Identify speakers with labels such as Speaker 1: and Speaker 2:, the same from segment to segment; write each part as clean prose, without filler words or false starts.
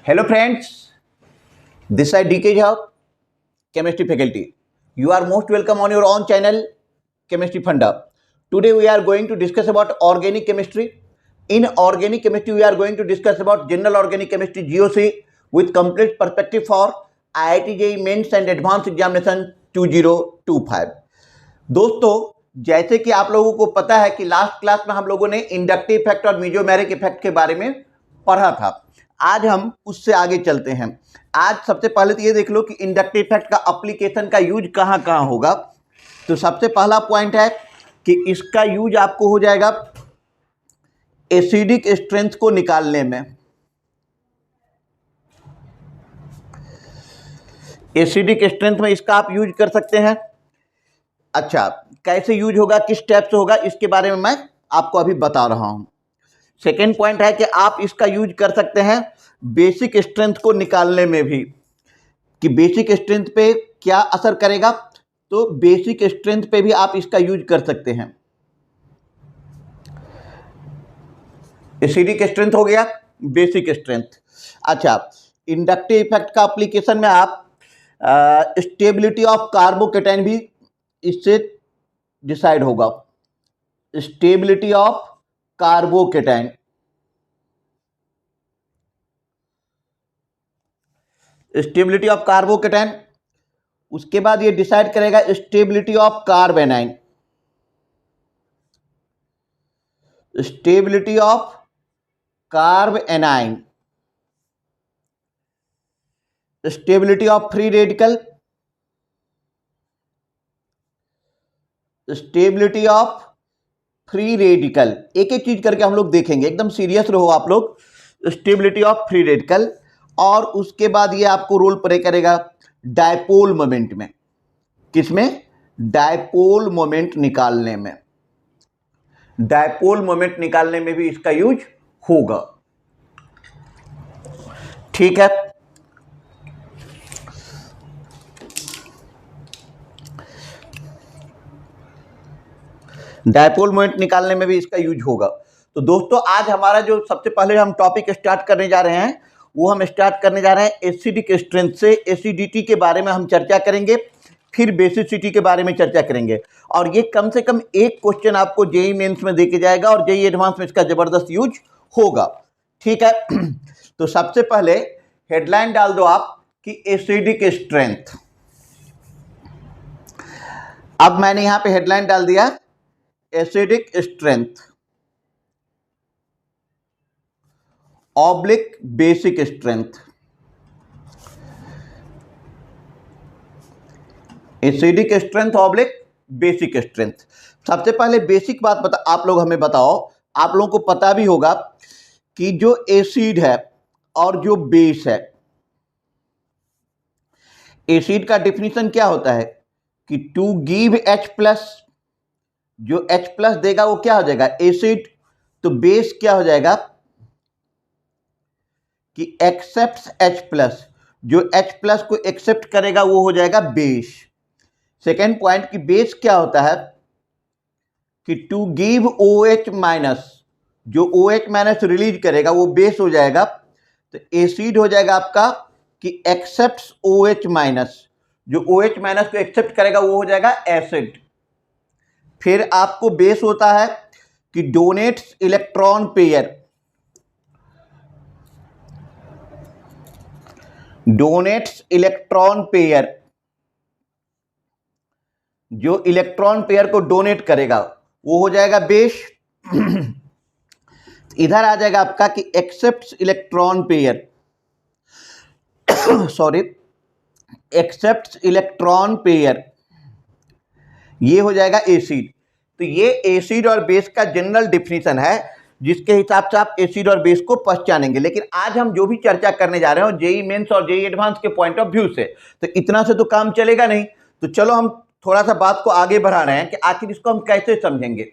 Speaker 1: Hello friends, this side DK Jha, Chemistry faculty. You are most welcome on your own channel, Chemistry Funda. Today we are going to discuss about organic chemistry. In organic chemistry, we are going to discuss about general organic chemistry GOC with complete perspective for IIT JEE Mains and Advanced Examination 2025. दोस्तों, जैसे कि आप लोगों को पता है कि last class में हम लोगों ने इंडक्टिव इफेक्ट और मेसोमेरिक इफेक्ट के बारे में पढ़ा था। आज हम उससे आगे चलते हैं। आज सबसे पहले तो ये देख लो कि इंडक्टिव इफेक्ट का एप्लीकेशन का यूज कहाँ कहाँ होगा। तो सबसे पहला पॉइंट है कि इसका यूज आपको हो जाएगा एसिडिक स्ट्रेंथ को निकालने में। एसिडिक स्ट्रेंथ में इसका आप यूज कर सकते हैं। अच्छा, कैसे यूज होगा, किस टाइप से होगा, इसके बारे में मैं आपको अभी बता रहा हूं। सेकेंड पॉइंट है कि आप इसका यूज कर सकते हैं बेसिक स्ट्रेंथ को निकालने में भी, कि बेसिक स्ट्रेंथ पे क्या असर करेगा। तो बेसिक स्ट्रेंथ पे भी आप इसका यूज कर सकते हैं। एसिडिक स्ट्रेंथ हो गया, बेसिक स्ट्रेंथ। अच्छा, इंडक्टिव इफेक्ट का एप्लीकेशन में आप स्टेबिलिटी ऑफ कार्बोकेटाइन भी इससे डिसाइड होगा। Stability of carbocation, stability of carbocation. उसके बाद ये डिसाइड करेगा stability of कार्बेनाइन, stability of कार्बेनाइन, stability of free radical, stability of free radical. एक एक चीज करके हम लोग देखेंगे, एकदम सीरियस रहो आप लोग। स्टेबिलिटी ऑफ फ्री रेडिकल, और उसके बाद ये आपको रोल प्ले करेगा डायपोल मोमेंट में। किसमें? डायपोल मोमेंट निकालने में। डायपोल मोमेंट निकालने में भी इसका यूज होगा। ठीक है। डायपोल मोमेंट निकालने में भी इसका यूज होगा। तो दोस्तों, आज हमारा जो सबसे पहले हम टॉपिक स्टार्ट करने जा रहे हैं, वो हम स्टार्ट करने जा रहे हैं एसिडिक स्ट्रेंथ से। एसिडिटी के बारे में हम चर्चा करेंगे, फिर बेसिसिटी के बारे में चर्चा करेंगे। और ये कम से कम एक क्वेश्चन आपको जेईई मेंस में देके जाएगा और जेईई एडवांस में इसका जबरदस्त यूज होगा। ठीक है। तो सबसे पहले हेडलाइन डाल दो आप कि एसिडिक स्ट्रेंथ। अब मैंने यहां पे हेडलाइन डाल दिया acidic strength oblique basic strength. Acidic strength oblique basic strength. सबसे पहले बेसिक बात आप लोग हमें बताओ। आप लोगों को पता भी होगा कि जो एसिड है और जो बेस है, एसिड का डिफिनीशन क्या होता है कि टू गिव H+, जो H+ देगा वो क्या हो जाएगा? एसिड। तो बेस क्या हो जाएगा कि एक्सेप्ट H+, जो H+ को एक्सेप्ट करेगा वो हो जाएगा बेस। सेकेंड पॉइंट कि बेस क्या होता है कि टू गिव OH-, जो OH- रिलीज करेगा वो बेस हो जाएगा। तो एसिड हो जाएगा आपका कि एक्सेप्ट OH-, जो OH- को एक्सेप्ट करेगा वो हो जाएगा एसिड। फिर आपको बेस होता है कि donates electron pair, donates electron pair, जो इलेक्ट्रॉन पेयर को डोनेट करेगा वो हो जाएगा बेस। इधर आ जाएगा आपका कि accept electron pair, sorry, accept electron pair, ये हो जाएगा एसिड। तो ये एसिड और बेस का जनरल डिफिनीशन है, जिसके हिसाब से आप एसिड और बेस को पहचानेंगे। लेकिन आज हम जो भी चर्चा करने जा रहे हैं जेईई मेंस और जेईई एडवांस के पॉइंट ऑफ व्यू से, तो इतना से तो काम चलेगा नहीं। तो चलो हम थोड़ा सा बात को आगे बढ़ा रहे हैं कि आखिर इसको हम कैसे समझेंगे,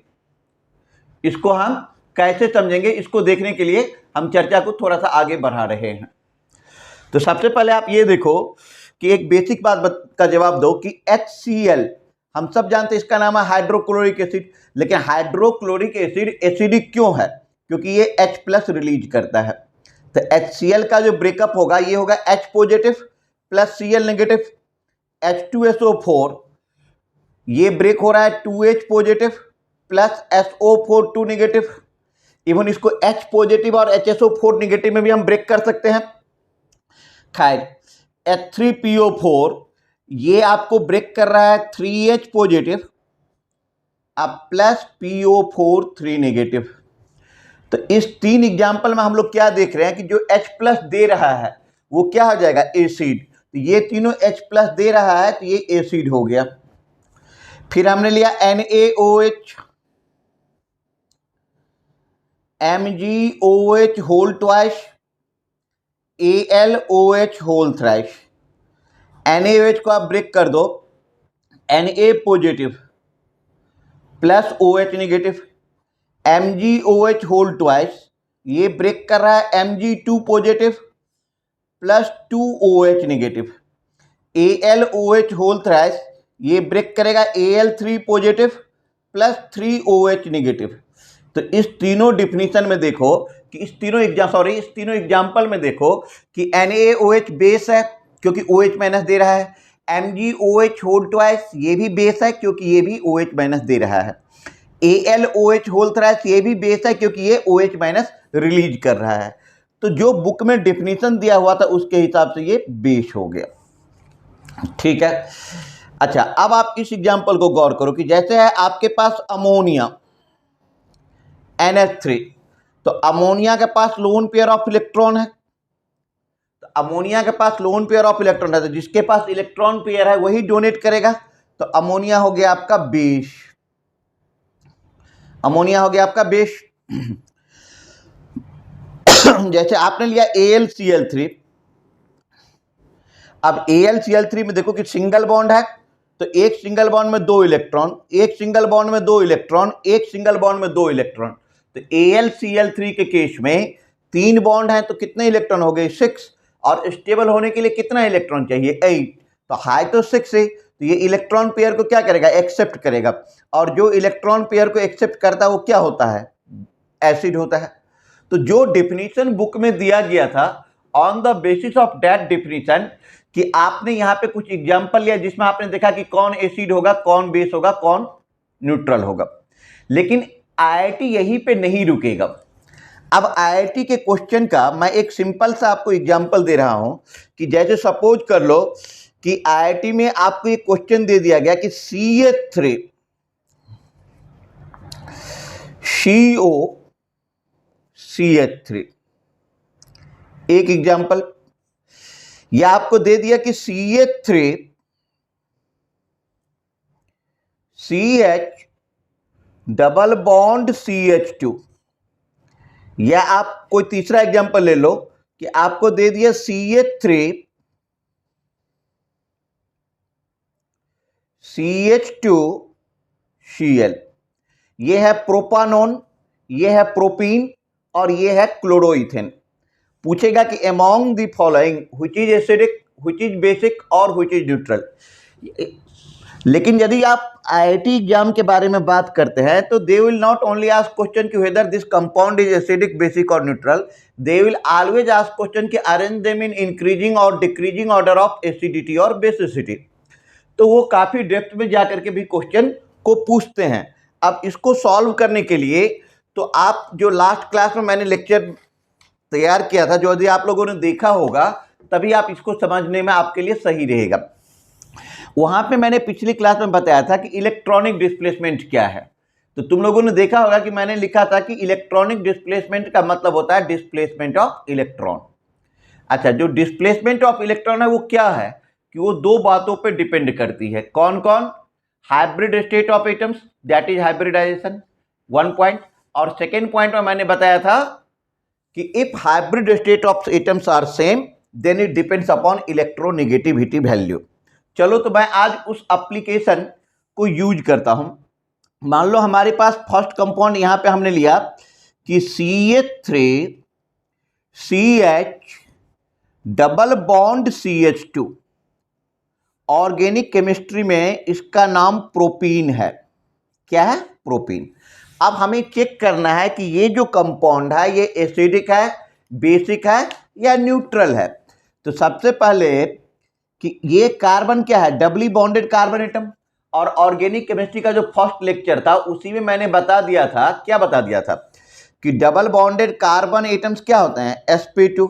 Speaker 1: इसको हम कैसे समझेंगे। इसको देखने के लिए हम चर्चा को थोड़ा सा आगे बढ़ा रहे हैं। तो सबसे पहले आप ये देखो कि एक बेसिक बात का जवाब दो कि HCl, हम सब जानते हैं इसका नाम है हाइड्रोक्लोरिक एसिड। लेकिन हाइड्रोक्लोरिक एसिड एसिडिक क्यों है? क्योंकि ये H+ रिलीज करता है। तो HCl का जो ब्रेकअप होगा ये होगा H positive plus Cl negative, H2SO4 ये ब्रेक हो रहा है 2H positive plus SO4 2 negative. Even इसको H पॉजिटिव और HSO4 नेगेटिव में भी हम ब्रेक कर सकते हैं। खैर H3PO4 ये आपको ब्रेक कर रहा है 3H पॉजिटिव अब प्लस PO4 3 नेगेटिव। तो इस 3 एग्जाम्पल में हम लोग क्या देख रहे हैं कि जो H प्लस दे रहा है वो क्या हो जाएगा, एसिड। तो ये तीनों H प्लस दे रहा है तो ये एसिड हो गया। फिर हमने लिया NaOH, MgOH whole twice, AlOH whole thrice. NaOH को आप ब्रेक कर दो, Na positive plus OH negative, MgOH whole twice ये ब्रेक कर रहा है Mg2 positive plus 2OH negative, AlOH whole thrice ये ब्रेक करेगा Al3 positive plus 3OH negative. तो इस तीनों डिफिनीशन में देखो कि इस तीनों एग्जाम्पल में देखो कि NaOH बेस है क्योंकि OH माइनस दे रहा है, MgOH होल ट्वाइस ये भी बेस है क्योंकि ये भी OH माइनस दे रहा है, AlOH होल थ्राइस ये भी बेस है क्योंकि ये OH माइनस रिलीज कर रहा है। तो जो बुक में डिफिनीशन दिया हुआ था उसके हिसाब से ये बेस हो गया। ठीक है, अच्छा अब आप इस एग्जाम्पल को गौर करो कि जैसे है आपके पास अमोनिया NH3, तो अमोनिया के पास लोन पेयर ऑफ इलेक्ट्रॉन है, तो अमोनिया के पास लोन पेयर ऑफ इलेक्ट्रॉन है तो जिसके पास इलेक्ट्रॉन पेयर है वही डोनेट करेगा। तो अमोनिया हो गया आपका बेस, अमोनिया हो गया आपका बेस। जैसे आपने लिया AlCl3, अब AlCl3 में देखो कि सिंगल बॉन्ड है तो एक सिंगल बॉन्ड में 2 इलेक्ट्रॉन, एक सिंगल बॉन्ड में 2 इलेक्ट्रॉन, एक सिंगल बॉन्ड में 2 इलेक्ट्रॉन। तो AlCl3 के केस में 3 बॉन्ड हैं तो कितने इलेक्ट्रॉन हो गए 6, और स्टेबल होने के लिए कितना इलेक्ट्रॉन चाहिए 8। तो हाई तो 6 है तो ये इलेक्ट्रॉन पेयर को क्या करेगा, एक्सेप्ट करेगा, और जो इलेक्ट्रॉन पेयर को एक्सेप्ट करता है वो क्या होता है, एसिड होता है। तो जो डिफिनीशन बुक में दिया गया था on the basis of that definition कि आपने यहाँ पे कुछ एग्जाम्पल लिया जिसमें आपने देखा कि कौन एसिड होगा, कौन बेस होगा, कौन न्यूट्रल होगा। लेकिन IIT यहीं पे नहीं रुकेगा। अब IIT के क्वेश्चन का मैं एक सिंपल सा आपको एग्जाम्पल दे रहा हूं कि जैसे सपोज कर लो कि IIT में आपको एक क्वेश्चन दे दिया गया कि CH3 CO CH3, एक एग्जाम्पल, या आपको दे दिया कि CH3 CH double bond CH2, या आप कोई तीसरा एग्जाम्पल ले लो कि आपको दे दिया CH3 CH2 Cl, ये है प्रोपानोन, ये है प्रोपीन और ये है क्लोरोइथेन। पूछेगा कि among the following which is acidic, which is basic और व्हिच इज न्यूट्रल। लेकिन यदि आप IIT एग्जाम के बारे में बात करते हैं तो they will not only ask question कि whether this compound is acidic, basic और neutral, they will always ask question कि अरेंज देम इन इंक्रीजिंग और डिक्रीजिंग ऑर्डर ऑफ एसिडिटी और बेसिसिटी। तो वो काफ़ी डेप्थ में जाकर के भी क्वेश्चन को पूछते हैं। अब इसको सॉल्व करने के लिए तो आप जो लास्ट क्लास में मैंने लेक्चर तैयार किया था, जो यदि आप लोगों ने देखा होगा तभी आप इसको समझने में आपके लिए सही रहेगा। वहां पे मैंने पिछली क्लास में बताया था कि इलेक्ट्रॉनिक डिस्प्लेसमेंट क्या है। तो तुम लोगों ने देखा होगा कि मैंने लिखा था कि इलेक्ट्रॉनिक डिस्प्लेसमेंट का मतलब होता है डिस्प्लेसमेंट ऑफ इलेक्ट्रॉन। अच्छा, जो डिस्प्लेसमेंट ऑफ इलेक्ट्रॉन है वो क्या है कि वो 2 बातों पे डिपेंड करती है। कौन कौन, hybrid state of atoms, that is hybridization, 1 point. और सेकेंड पॉइंट में मैंने बताया था कि if hybrid state of atoms are same then it depends upon electronegativity value. चलो, तो मैं आज उस एप्लीकेशन को यूज करता हूं। मान लो हमारे पास फर्स्ट कंपाउंड यहां पे हमने लिया कि CH3 CH double bond CH2, organic chemistry में इसका नाम प्रोपीन है। क्या है, प्रोपीन। अब हमें चेक करना है कि ये जो कंपाउंड है ये एसिडिक है बेसिक है या न्यूट्रल है। तो सबसे पहले कि ये कार्बन क्या है, डबली बॉन्डेड कार्बन एटम। और ऑर्गेनिक केमिस्ट्री का जो फर्स्ट लेक्चर था उसी में मैंने बता दिया था, क्या बता दिया था कि डबल बॉन्डेड कार्बन एटम्स क्या होते हैं, sp2।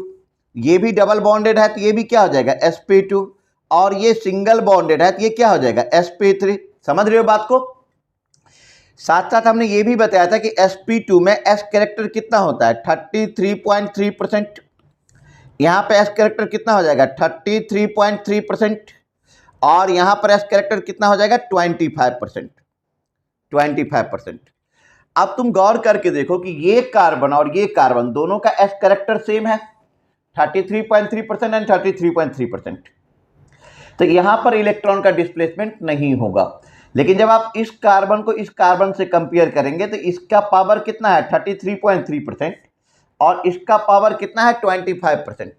Speaker 1: ये भी डबल बॉन्डेड है तो ये भी क्या हो जाएगा, sp2। और ये सिंगल बॉन्डेड है तो ये क्या हो जाएगा, sp3। समझ रहे हो बात को। साथ साथ हमने ये भी बताया था कि sp2 में s कैरेक्टर कितना होता है, 33.3%। यहाँ पे s कैरेक्टर कितना हो जाएगा, 33.3%। और यहाँ पर s कैरेक्टर कितना हो जाएगा, 25%। 25%। अब तुम गौर करके देखो कि ये कार्बन और ये कार्बन दोनों का s कैरेक्टर सेम है, 33.3% एंड 33.3%। तो यहाँ पर इलेक्ट्रॉन का डिस्प्लेसमेंट नहीं होगा। लेकिन जब आप इस कार्बन को इस कार्बन से कंपेयर करेंगे तो इसका पावर कितना है, 33.3%, और इसका पावर कितना है, 25%।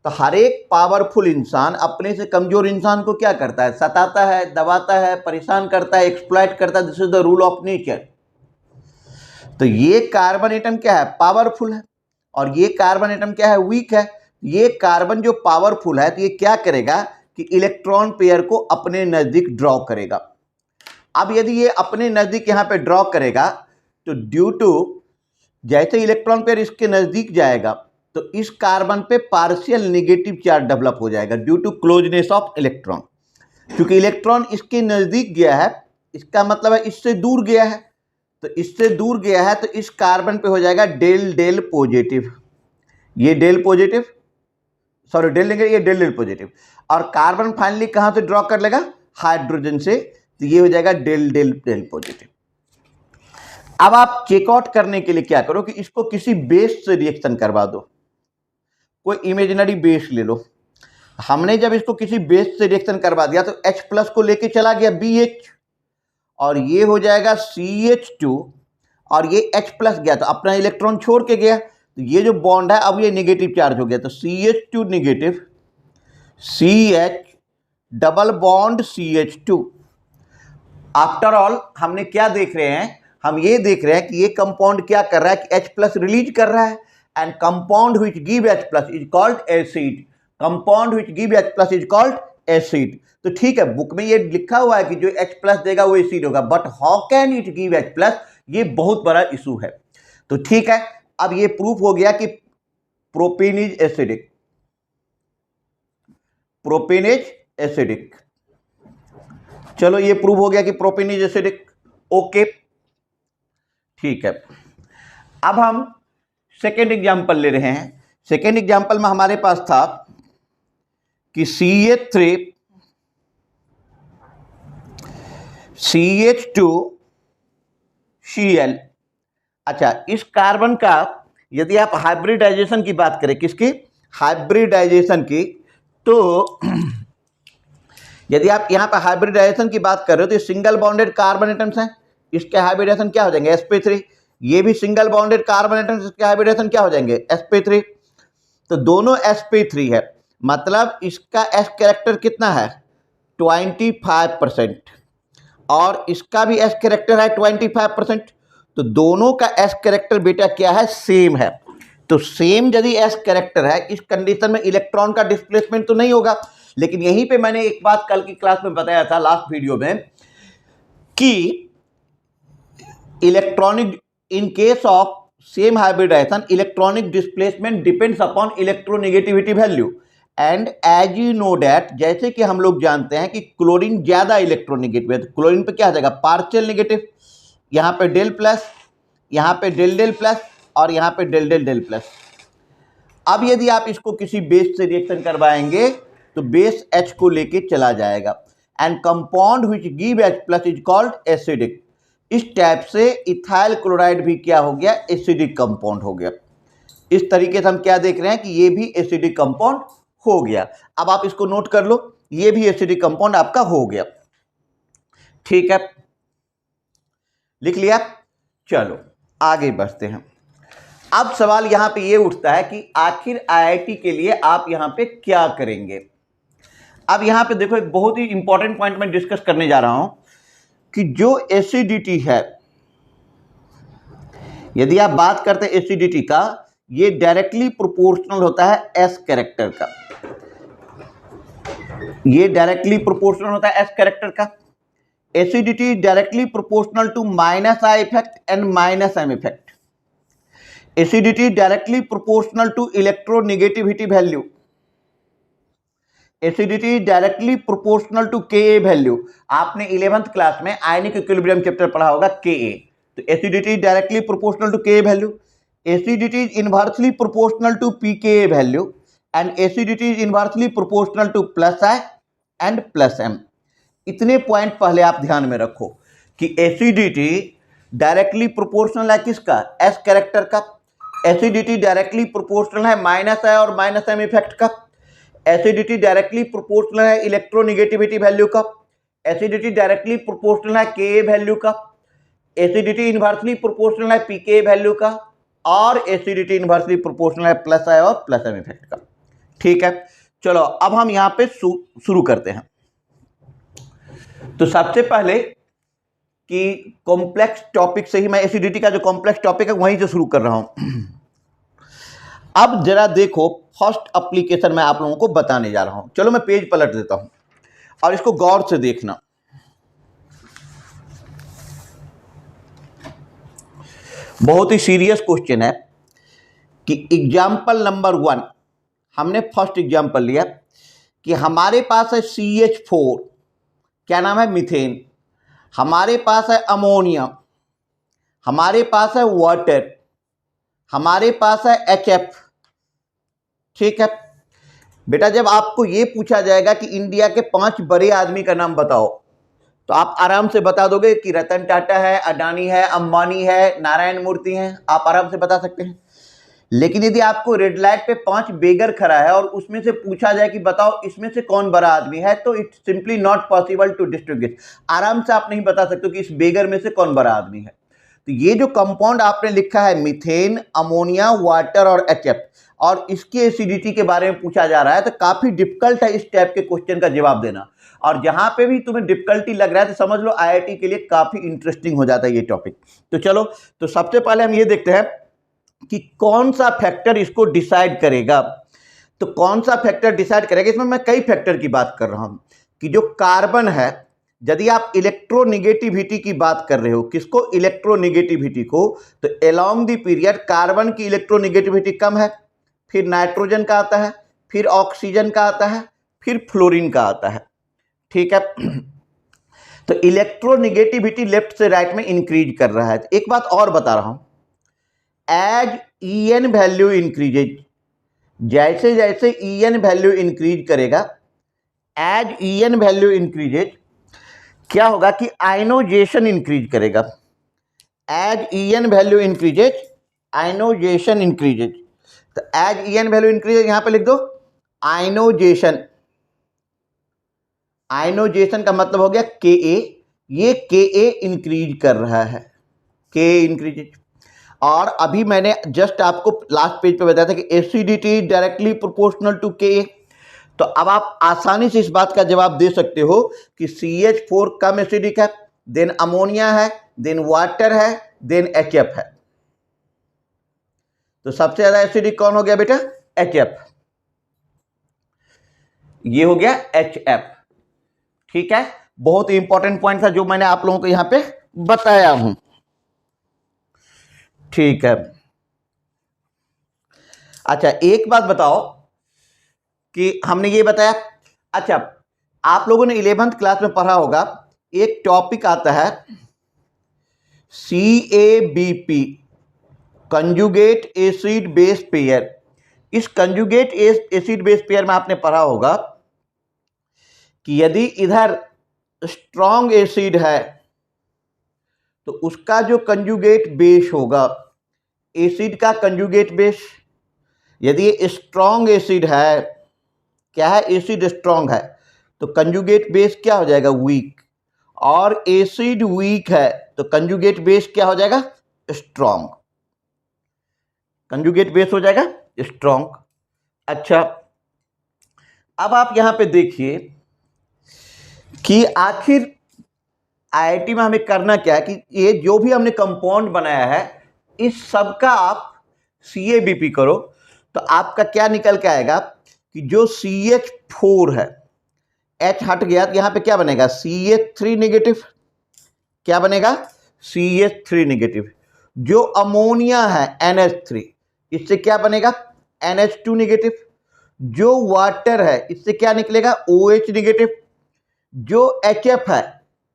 Speaker 1: तो हर एक पावरफुल इंसान अपने से कमजोर इंसान को क्या करता है, सताता है, दबाता है, परेशान करता है, एक्सप्लॉइट करता है। This is the rule of nature. तो ये कार्बन एटम क्या है, पावरफुल है, और ये कार्बन एटम क्या है, वीक है। ये कार्बन जो पावरफुल है तो ये क्या करेगा कि इलेक्ट्रॉन पेयर को अपने नजदीक ड्रॉ करेगा। अब यदि ये अपने नजदीक यहां पे ड्रॉ करेगा तो ड्यू टू जैसे इलेक्ट्रॉन पेयर इसके नजदीक जाएगा तो इस कार्बन पे पार्शियल नेगेटिव चार्ज डेवलप हो जाएगा due to closeness of electron. क्योंकि इलेक्ट्रॉन इसके नजदीक गया है, इसका मतलब है इससे दूर गया है। तो इससे दूर गया है तो इस कार्बन पे हो जाएगा डेल डेल पॉजिटिव, ये डेल पॉजिटिव, सॉरी डेल लेंगे, ये डेल डेल पॉजिटिव। और कार्बन फाइनली कहां से ड्रॉ कर लेगा, हाइड्रोजन से, तो ये हो जाएगा डेल डेल डेल पॉजिटिव। अब आप चेकआउट करने के लिए क्या करो कि इसको किसी बेस से रिएक्शन करवा दो, कोई इमेजिनरी बेस ले लो। हमने जब इसको किसी बेस से रिएक्शन करवा दिया तो H प्लस को लेके चला गया BH, और ये हो जाएगा CH2, और ये H प्लस गया तो अपना इलेक्ट्रॉन छोड़ के गया, तो ये जो बॉन्ड है अब ये नेगेटिव चार्ज हो गया, तो CH2 negative, CH double bond CH2। After all हमने क्या देख रहे हैं, हम ये देख रहे हैं कि ये कंपाउंड क्या कर रहा है कि H प्लस रिलीज कर रहा है, and compound which give H plus is called acid. Compound which give H plus is called acid. तो ठीक है, बुक में ये लिखा हुआ है कि जो H प्लस देगा वो एसिड होगा, but how can it give H plus, ये बहुत बड़ा इशू है। तो ठीक है, अब ये प्रूफ हो गया कि propane is acidic, propane is acidic. चलो ये प्रूव हो गया कि प्रोपेन इज एसिडिक, ओके ठीक है। अब हम सेकेंड एग्जाम्पल ले रहे हैं। सेकेंड एग्जाम्पल में हमारे पास था कि CH3 CH2 Cl। अच्छा, इस कार्बन का यदि आप हाइब्रिडाइजेशन की बात करें, किसकी, हाइब्रिडाइजेशन की, तो यदि आप यहां पर हाइब्रिडाइजेशन की बात कर रहे हो तो ये सिंगल बॉन्डेड कार्बन एटम्स हैं, इसके हाइब्रिडाइजेशन क्या हो जाएंगे, sp3। ये भी सिंगल बॉन्डेड कार्बन एटम्स, इसके हाइब्रिडाइजेशन क्या हो जाएंगे, sp3। तो दोनों sp3 है, मतलब इसका s कैरेक्टर कितना है, 25%, और इसका भी s कैरेक्टर है 25%। तो दोनों का s कैरेक्टर बेटा क्या है, सेम है। तो सेम यदि s कैरेक्टर है, इस कंडीशन में इलेक्ट्रॉन का डिस्प्लेसमेंट तो नहीं होगा। लेकिन यहीं पे मैंने एक बात कल की क्लास में बताया था, लास्ट वीडियो में, कि electronic in case of same hybridization electronic displacement depends upon electronegativity value. And as you know that, जैसे कि हम लोग जानते हैं कि क्लोरीन ज्यादा इलेक्ट्रोनेगेटिव है, तो क्लोरीन पे क्या आ जाएगा, पार्शियल नेगेटिव, यहां पे डेल प्लस, यहां पे डेल डेल प्लस, और यहां पे डेल डेल डेल प्लस। अब यदि आप इसको किसी बेस से रिएक्शन करवाएंगे तो बेस H को लेके चला जाएगा, and compound which give H plus is called acidic. इस टाइप से इथाइल क्लोराइड भी क्या हो गया, एसिडिक कंपाउंड हो गया। इस तरीके से हम क्या देख रहे हैं कि ये भी एसिडिक कंपाउंड हो गया। अब आप इसको नोट कर लो, ये भी एसिडिक कंपाउंड आपका हो गया, ठीक है, लिख लिया। चलो आगे बढ़ते हैं। अब सवाल यहां पे ये उठता है कि आखिर IIT के लिए आप यहां पे क्या करेंगे। अब यहां पे देखो, एक बहुत ही इंपॉर्टेंट पॉइंट मैं डिस्कस करने जा रहा हूं कि जो एसिडिटी है, यदि आप बात करते हैं एसिडिटी का, ये डायरेक्टली प्रोपोर्शनल होता है एस कैरेक्टर का, ये डायरेक्टली प्रोपोर्शनल होता है एस कैरेक्टर का। Acidity directly proportional to minus I effect and minus M effect. Acidity directly proportional to electronegativity value. Acidity directly proportional to K A value. आपने 11th class में ionic equilibrium chapter पढ़ा होगा के ए। तो acidity directly proportional to K A value, acidity is inversely proportional to P K A value and acidity is inversely proportional to plus I and plus M. इतने point पहले आप ध्यान में रखो कि एसिडिटी डायरेक्टली प्रोपोर्शनल है किसका, S character का। एसिडिटी डायरेक्टली प्रोपोर्शनल है माइनस आई और माइनस एम इफेक्ट का। एसिडिटी डायरेक्टली प्रोपोर्शनल है इलेक्ट्रोनेगेटिविटी वैल्यू का। एसिडिटी डायरेक्टली प्रोपोर्शनल है के वैल्यू का। एसिडिटी इनवर्सली प्रोपोर्शनल है पीके वैल्यू का और एसिडिटी इनवर्सली प्रोपोर्शनल है प्लस आई और प्लस एम इफेक्ट का। ठीक है, चलो अब हम यहां पे शुरू करते हैं। तो सबसे पहले कि कॉम्प्लेक्स टॉपिक से ही, मैं एसिडिटी का जो कॉम्प्लेक्स टॉपिक है वहीं से शुरू कर रहा हूं। अब जरा देखो, फर्स्ट एप्लीकेशन मैं आप लोगों को बताने जा रहा हूं। चलो मैं पेज पलट देता हूं और इसको गौर से देखना। बहुत ही सीरियस क्वेश्चन है कि एग्जाम्पल नंबर 1, हमने फर्स्ट एग्जाम्पल लिया कि हमारे पास है CH4, क्या नाम है, मीथेन। हमारे पास है अमोनिया, हमारे पास है वाटर, हमारे पास है HF। ठीक है बेटा, जब आपको ये पूछा जाएगा कि इंडिया के 5 बड़े आदमी का नाम बताओ, तो आप आराम से बता दोगे कि रतन टाटा है, अडानी है, अंबानी है, नारायण मूर्ति हैं, आप आराम से बता सकते हैं। लेकिन यदि आपको रेड लाइट पे 5 बेगर खड़ा है और उसमें से पूछा जाए कि बताओ इसमें से कौन बड़ा आदमी है, तो it's simply not possible to distribute. आराम से आप नहीं बता सकते कि इस बेगर में से कौन बड़ा आदमी है। तो ये जो कंपाउंड आपने लिखा है मीथेन, अमोनिया, वाटर और HF, और इसकी एसिडिटी के बारे में पूछा जा रहा है, तो काफी डिफिकल्ट है इस टाइप के क्वेश्चन का जवाब देना। और जहां पे भी तुम्हें डिफिकल्टी लग रहा है तो समझ लो IIT के लिए काफी इंटरेस्टिंग हो जाता है ये टॉपिक। तो चलो, तो सबसे पहले हम ये देखते हैं कि कौन सा फैक्टर इसको डिसाइड करेगा। तो कौन सा फैक्टर डिसाइड करेगा, इसमें मैं कई फैक्टर की बात कर रहा हूं कि जो कार्बन है, यदि आप इलेक्ट्रोनेगेटिविटी की बात कर रहे हो, किसको, इलेक्ट्रोनेगेटिविटी को, तो अलोंग द पीरियड कार्बन की इलेक्ट्रोनेगेटिविटी कम है, फिर नाइट्रोजन का आता है, फिर ऑक्सीजन का आता है, फिर फ्लोरीन का आता है। ठीक है, तो इलेक्ट्रोनेगेटिविटी लेफ्ट से राइट में इंक्रीज कर रहा है। एक बात और बता रहा हूं, एज EN वैल्यू इंक्रीजेज, जैसे जैसे EN वैल्यू इंक्रीज करेगा, एज EN वैल्यू इंक्रीजेज, क्या होगा कि आयनोजेशन इंक्रीज करेगा। As EN value increases, ionization increases. तो एज EN वैल्यू इंक्रीजेज, यहां पे लिख दो आयनोजेशन। आयनोजेशन का मतलब हो गया Ka, ये Ka इंक्रीज कर रहा है, Ka इंक्रीजेज। और अभी मैंने जस्ट आपको लास्ट पेज पे बताया था कि acidity directly proportional to Ka। तो अब आप आसानी से इस बात का जवाब दे सकते हो कि CH4 कम एसिडिक है, देन अमोनिया है, देन वाटर है, देन HF है। तो सबसे ज्यादा एसिडिक कौन हो गया बेटा, HF। ये हो गया HF। ठीक है, बहुत ही इंपॉर्टेंट पॉइंट था जो मैंने आप लोगों को यहां पे बताया हूं। ठीक है, अच्छा एक बात बताओ कि हमने ये बताया, अच्छा आप लोगों ने 11th क्लास में पढ़ा होगा, एक टॉपिक आता है CABP, conjugate acid base pair. इस कंजुगेट एसिड बेस पेयर में आपने पढ़ा होगा कि यदि इधर स्ट्रॉन्ग एसिड है तो उसका जो कंजुगेट बेस होगा, एसिड का कंजुगेट बेस, यदि ये स्ट्रॉन्ग एसिड है, क्या है, एसिड स्ट्रॉन्ग है, तो कंजुगेट बेस क्या हो जाएगा, वीक। और एसिड वीक है तो कंजुगेट बेस क्या हो जाएगा, स्ट्रॉन्ग। कंजुगेट बेस हो जाएगा स्ट्रॉन्ग। अच्छा, अब आप यहां पे देखिए कि आखिर IIT में हमें करना क्या है कि ये जो भी हमने कंपाउंड बनाया है, इस सब का आप CaBP करो तो आपका क्या निकल के आएगा कि जो CH4 है, H हट गया तो यहाँ पे क्या बनेगा, CH3 नेगेटिव। क्या बनेगा, CH3 नेगेटिव। जो अमोनिया है NH3, इससे क्या बनेगा, NH2 नेगेटिव। जो वाटर है इससे क्या निकलेगा, OH नेगेटिव। जो HF है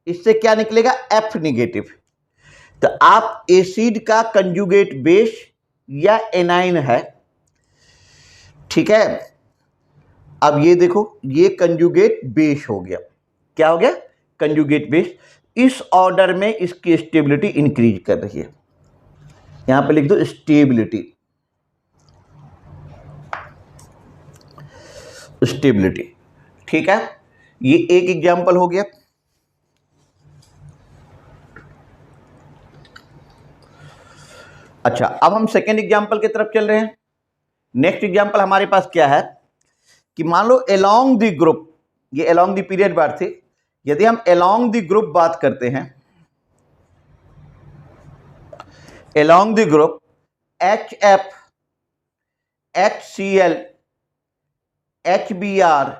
Speaker 1: इससे क्या निकलेगा, F नेगेटिव। तो आप एसिड का कंजुगेट बेस या एनाइन है, ठीक है। अब ये देखो, ये कंजुगेट बेस हो गया। क्या हो गया, कंजुगेट बेस। इस ऑर्डर में इसकी स्टेबिलिटी इंक्रीज कर रही है। यहां पे लिख दो स्टेबिलिटी, स्टेबिलिटी, ठीक है। ये एक एग्जांपल हो गया। अच्छा, अब हम सेकेंड एग्जांपल की तरफ चल रहे हैं। नेक्स्ट एग्जांपल हमारे पास क्या है कि मान लो अलोंग द ग्रुप, ये अलोंग द पीरियड बार थी। यदि हम अलोंग द ग्रुप बात करते हैं, along the group HF, HCl, HBr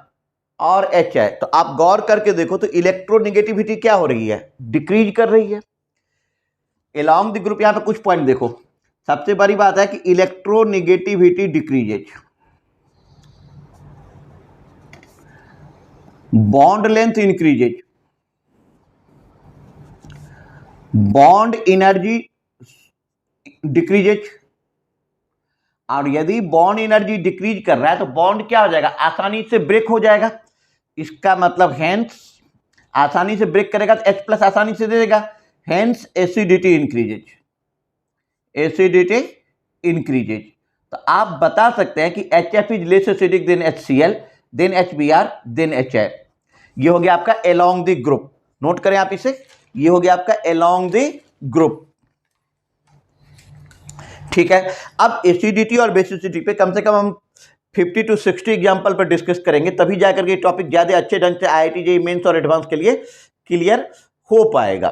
Speaker 1: और HI, तो आप गौर करके देखो तो इलेक्ट्रोनेगेटिविटी क्या हो रही है, डिक्रीज कर रही है। अलोंग द ग्रुप, यहां पे कुछ पॉइंट देखो। सबसे बड़ी बात है कि electronegativity decreases, bond length increases, bond energy decreases. और यदि बॉन्ड एनर्जी डिक्रीज कर रहा है तो बॉन्ड क्या हो जाएगा, आसानी से ब्रेक हो जाएगा। इसका मतलब हेंस आसानी से ब्रेक करेगा तो H+ आसानी से दे देगा, hence acidity increases, acidity increases. तो आप बता सकते हैं कि HF is less acidic than HCl, than HBr, than HI। ये हो गया आपका अलोंग द ग्रुप। नोट करें आप इसे, ये हो गया आपका अलोंग द ग्रुप, ठीक है। अब एसिडिटी और बेसिसिटी पे कम से कम हम 50 to 60 एग्जाम्पल पर डिस्कस करेंगे, तभी जाकर के टॉपिक ज्यादा अच्छे ढंग से IIT JEE मेंस और एडवांस के लिए क्लियर हो पाएगा।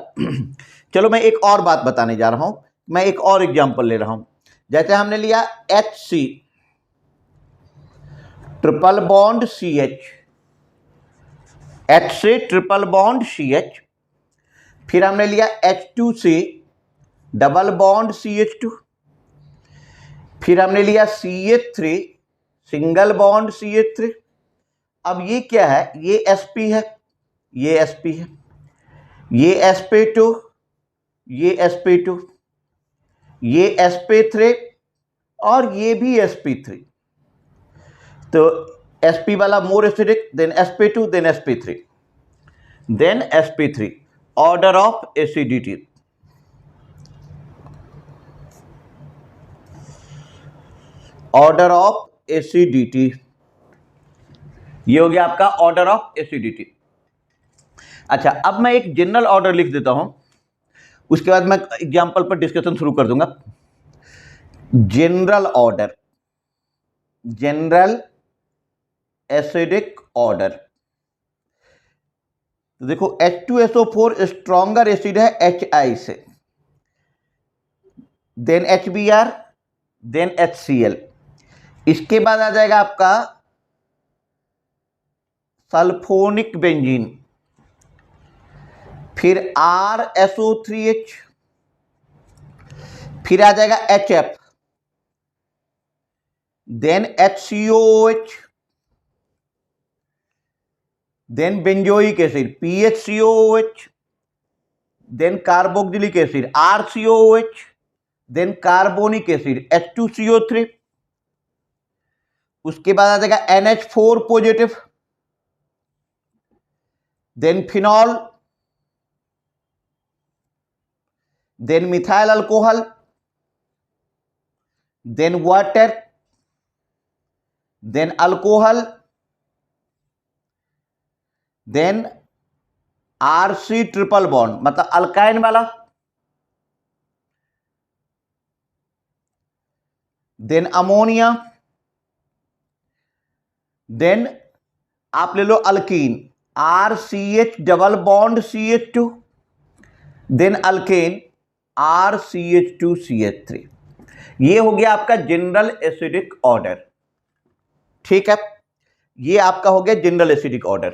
Speaker 1: चलो मैं एक और बात बताने जा रहा हूं, मैं एक और एग्जाम्पल ले रहा हूं। जैसे हमने लिया HC triple bond CH, H से ट्रिपल बॉन्ड CH, फिर हमने लिया H2C डबल बॉन्ड CH2, फिर हमने लिया CH3 सिंगल बॉन्ड CH3। अब ये क्या है, ये sp है, ये sp है, ये sp2, ये sp2, ये sp3 और ये भी sp3। तो sp वाला more acidic, than sp2, than sp3, than sp3। Order of acidity, order of acidity, ये हो गया आपका ऑर्डर ऑफ एसिडिटी। अच्छा, अब मैं एक जनरल ऑर्डर लिख देता हूं, उसके बाद मैं एग्जांपल पर डिस्कशन शुरू कर दूंगा। General order, general acidic order. तो देखो H2SO4 स्ट्रॉन्गर एसिड है HI से, देन HBr, देन HCl। इसके बाद आ जाएगा आपका सल्फोनिक बेंजीन, फिर RSO3H, फिर आ जाएगा HF, then HCOOH, then benzoic acid PHCOOH, then carboxylic acid RCOOH, then carbonic acid H2CO3। उसके बाद आ जाएगा NH4 positive, then phenol, then methyl alcohol, then water, then alcohol, then RC triple bond मतलब alkyne वाला, then ammonia, then आप ले लो alkene RCH double bond CH2, then alkane RCH2CH3। ये हो गया आपका जनरल एसिडिक ऑर्डर, ठीक है, ये आपका हो गया जनरल एसिडिक ऑर्डर।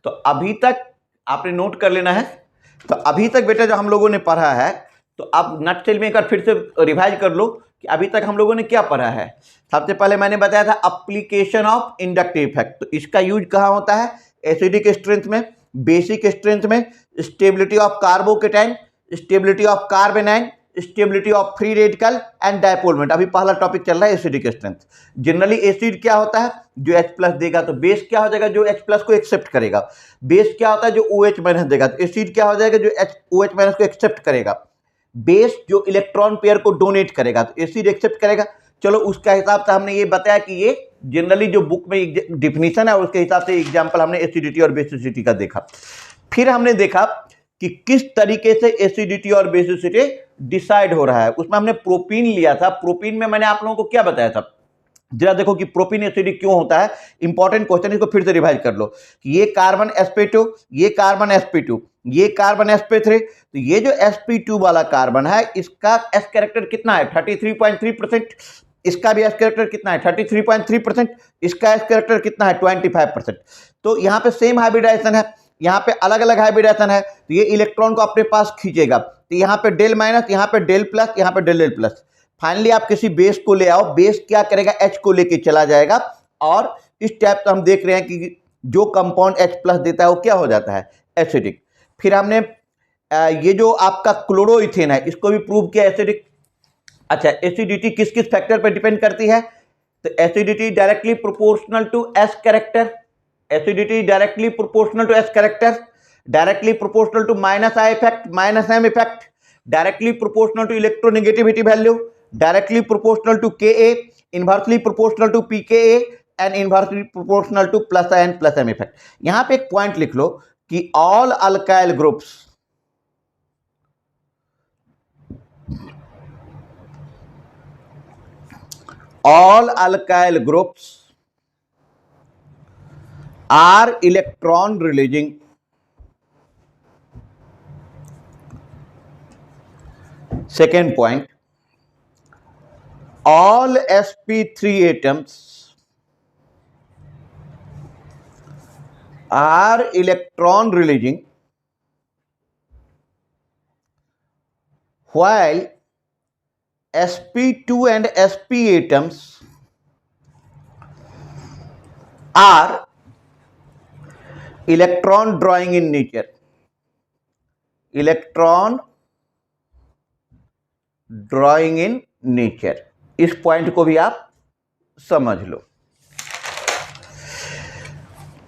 Speaker 1: तो अभी तक आपने नोट कर लेना है। तो अभी तक बेटा जो हम लोगों ने पढ़ा है, तो आप नटशेल में एक बार फिर से रिवाइज कर लो कि अभी तक हम लोगों ने क्या पढ़ा है। सबसे पहले मैंने बताया था एप्लीकेशन ऑफ इंडक्टिव इफेक्ट, तो इसका यूज कहाँ होता है, एसिडिक स्ट्रेंथ में, बेसिक स्ट्रेंथ में, stability of carbocation, stability of कार्बेनाइन, stability of free radical and dipole moment. अभी पहला टॉपिक चल रहा है एसिडिक स्ट्रेंथ। जनरली एसिड क्या होता है, जो H+ देगा, तो बेस क्या हो जाएगा, जो H+ को एक्सेप्ट करेगा। बेस क्या होता है, जो OH- देगा, तो एसिड क्या हो जाएगा, जो OH- को एक्सेप्ट करेगा। बेस जो इलेक्ट्रॉन पेयर को डोनेट करेगा, तो एसिड एक्सेप्ट करेगा। चलो उसका हिसाब से हमने ये बताया कि ये जनरली जो बुक में डिफिनीशन है उसके हिसाब से एग्जाम्पल हमने एसिडिटी और बेसिसिटी का देखा। फिर हमने देखा कि किस तरीके से एसिडिटी और बेसिसिटी डिसाइड हो रहा है। उसमें हमने प्रोपीन लिया था। प्रोपीन में मैंने आप लोगों को क्या बताया था, जरा देखो कि प्रोपीन एसिडिक क्यों होता है। इंपॉर्टेंट क्वेश्चन, इसको फिर से रिवाइज कर लो कि ये कार्बन sp2, ये कार्बन sp2, ये कार्बन sp3, तो ये जो sp2 वाला कार्बन है इसका s कैरेक्टर कितना है, 33.3%। इसका भी s कैरेक्टर कितना है, 33.3%। इसका s कैरेक्टर कितना है, 25%। तो यहाँ पे सेम हाइब्रिडाइजेशन है, यहाँ पे अलग अलग हाइब्रिडाइजेशन है, तो ये इलेक्ट्रॉन को अपने पास खींचेगा। तो यहाँ पे डेल माइनस, यहाँ पे डेल प्लस, यहाँ पे डेल डेल प्लस। फाइनली आप किसी बेस को ले आओ, बेस क्या करेगा, H को लेके चला जाएगा, और इस टाइप से हम देख रहे हैं कि जो कंपाउंड H+ देता है वो क्या हो जाता है, एसिडिक। फिर हमने ये जो आपका क्लोरोइथेन है इसको भी प्रूव किया एसिडिक। अच्छा, एसिडिटी किस किस फैक्टर पर डिपेंड करती है, तो acidity directly proportional to S character, acidity directly proportional to S character, directly proportional to -I effect, -M effect, directly proportional to electronegativity value, directly proportional to Ka, inversely proportional to pKa and inversely proportional to +M effect. यहां पे एक point लिख लो कि all alkyl groups are electron releasing. Second point, all sp3 atoms are electron releasing while sp2 and sp atoms are electron drawing in nature, electron drawing in nature. इस point को भी आप समझ लो,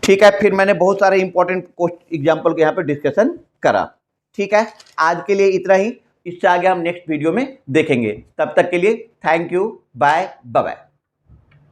Speaker 1: ठीक है। फिर मैंने बहुत सारे इंपॉर्टेंट एग्जाम्पल के यहां पे डिस्कशन करा, ठीक है। आज के लिए इतना ही, इससे आगे हम नेक्स्ट वीडियो में देखेंगे। तब तक के लिए थैंक यू, बाय बाय।